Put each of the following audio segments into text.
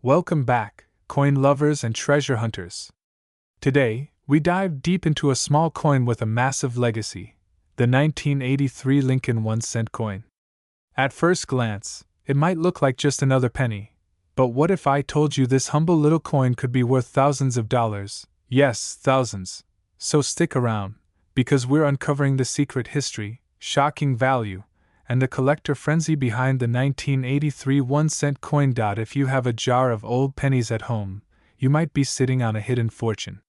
Welcome back, coin lovers and treasure hunters. Today, we dive deep into a small coin with a massive legacy, the 1983 Lincoln 1-cent coin. At first glance, it might look like just another penny, but what if I told you this humble little coin could be worth thousands of dollars? Yes, thousands. So stick around, because we're uncovering the secret history, shocking value, and the collector frenzy behind the 1983 1-cent coin. If you have a jar of old pennies at home, you might be sitting on a hidden fortune.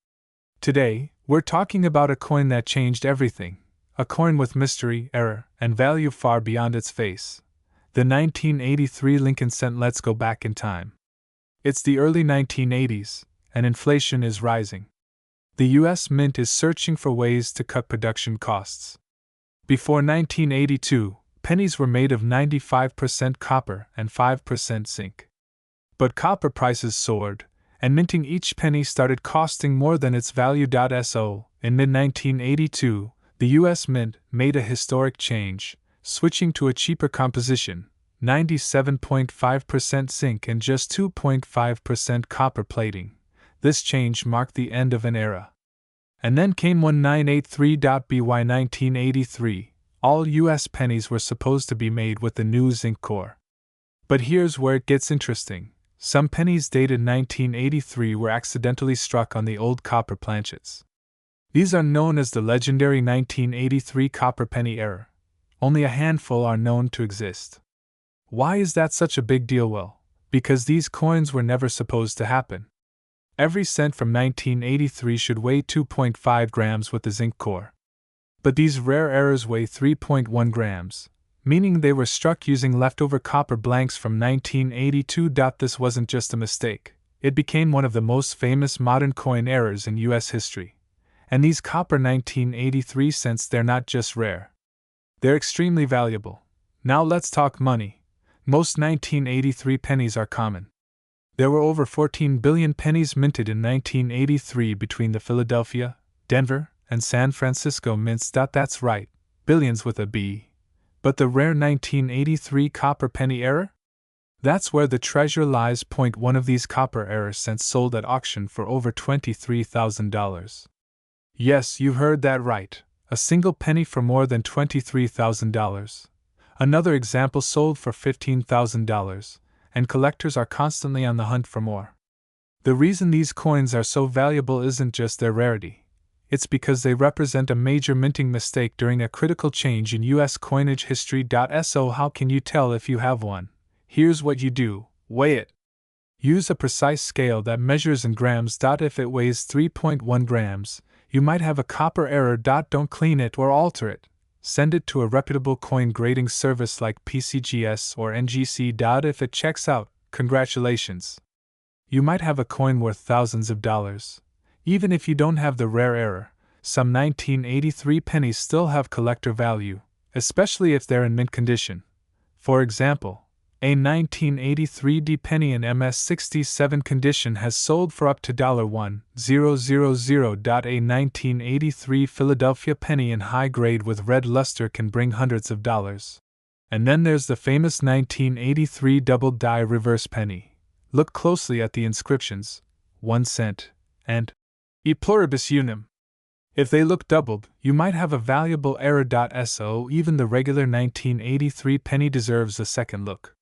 Today, we're talking about a coin that changed everything, a coin with mystery, error, and value far beyond its face. The 1983 Lincoln cent. Let's go back in time. It's the early 1980s, and inflation is rising. The U.S. Mint is searching for ways to cut production costs. Before 1982, pennies were made of 95% copper and 5% zinc. But copper prices soared, and minting each penny started costing more than its value. So, in mid-1982, the U.S. Mint made a historic change, switching to a cheaper composition, 97.5% zinc and just 2.5% copper plating. This change marked the end of an era. And then came 1983. By 1983, all U.S. pennies were supposed to be made with the new zinc core. But here's where it gets interesting. Some pennies dated 1983 were accidentally struck on the old copper planchets. These are known as the legendary 1983 copper penny error. Only a handful are known to exist. Why is that such a big deal? Well, because these coins were never supposed to happen. Every cent from 1983 should weigh 2.5 grams with the zinc core. But these rare errors weigh 3.1 grams, meaning they were struck using leftover copper blanks from 1982. This wasn't just a mistake, it became one of the most famous modern coin errors in U.S. history. And these copper 1983 cents, they're not just rare. They're extremely valuable. Now let's talk money. Most 1983 pennies are common. There were over 14 billion pennies minted in 1983 between the Philadelphia, Denver, and San Francisco mints. That's right, billions with a B. But the rare 1983 copper penny error? That's where the treasure lies. One of these copper error cents sold at auction for over $23,000. Yes, you heard that right, a single penny for more than $23,000. Another example sold for $15,000, and collectors are constantly on the hunt for more. The reason these coins are so valuable isn't just their rarity. It's because they represent a major minting mistake during a critical change in U.S. coinage history. So how can you tell if you have one? Here's what you do: weigh it. Use a precise scale that measures in grams. If it weighs 3.1 grams, you might have a copper error. Don't clean it or alter it. Send it to a reputable coin grading service like PCGS or NGC. If it checks out, congratulations. You might have a coin worth thousands of dollars. Even if you don't have the rare error, some 1983 pennies still have collector value, especially if they're in mint condition. For example, a 1983 penny in MS67 condition has sold for up to $1,000. A 1983 Philadelphia penny in high grade with red luster can bring hundreds of dollars. And then there's the famous 1983 double die reverse penny. Look closely at the inscriptions, 1 cent, and E pluribus unum. If they look doubled, you might have a valuable error. So even the regular 1983 penny deserves a second look.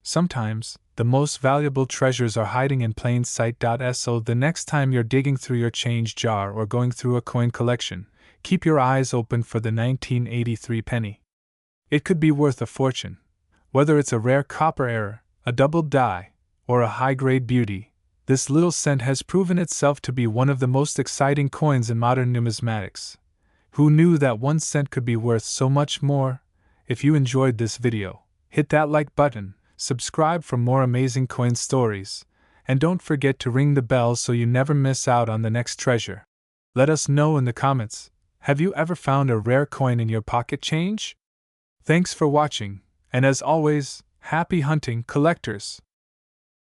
Sometimes, the most valuable treasures are hiding in plain sight. So the next time you're digging through your change jar or going through a coin collection, keep your eyes open for the 1983 penny. It could be worth a fortune. Whether it's a rare copper error, a double die, or a high-grade beauty, this little cent has proven itself to be one of the most exciting coins in modern numismatics. Who knew that 1 cent could be worth so much more? If you enjoyed this video, hit that like button, subscribe for more amazing coin stories, and don't forget to ring the bell so you never miss out on the next treasure. Let us know in the comments, have you ever found a rare coin in your pocket change? Thanks for watching, and as always, happy hunting, collectors!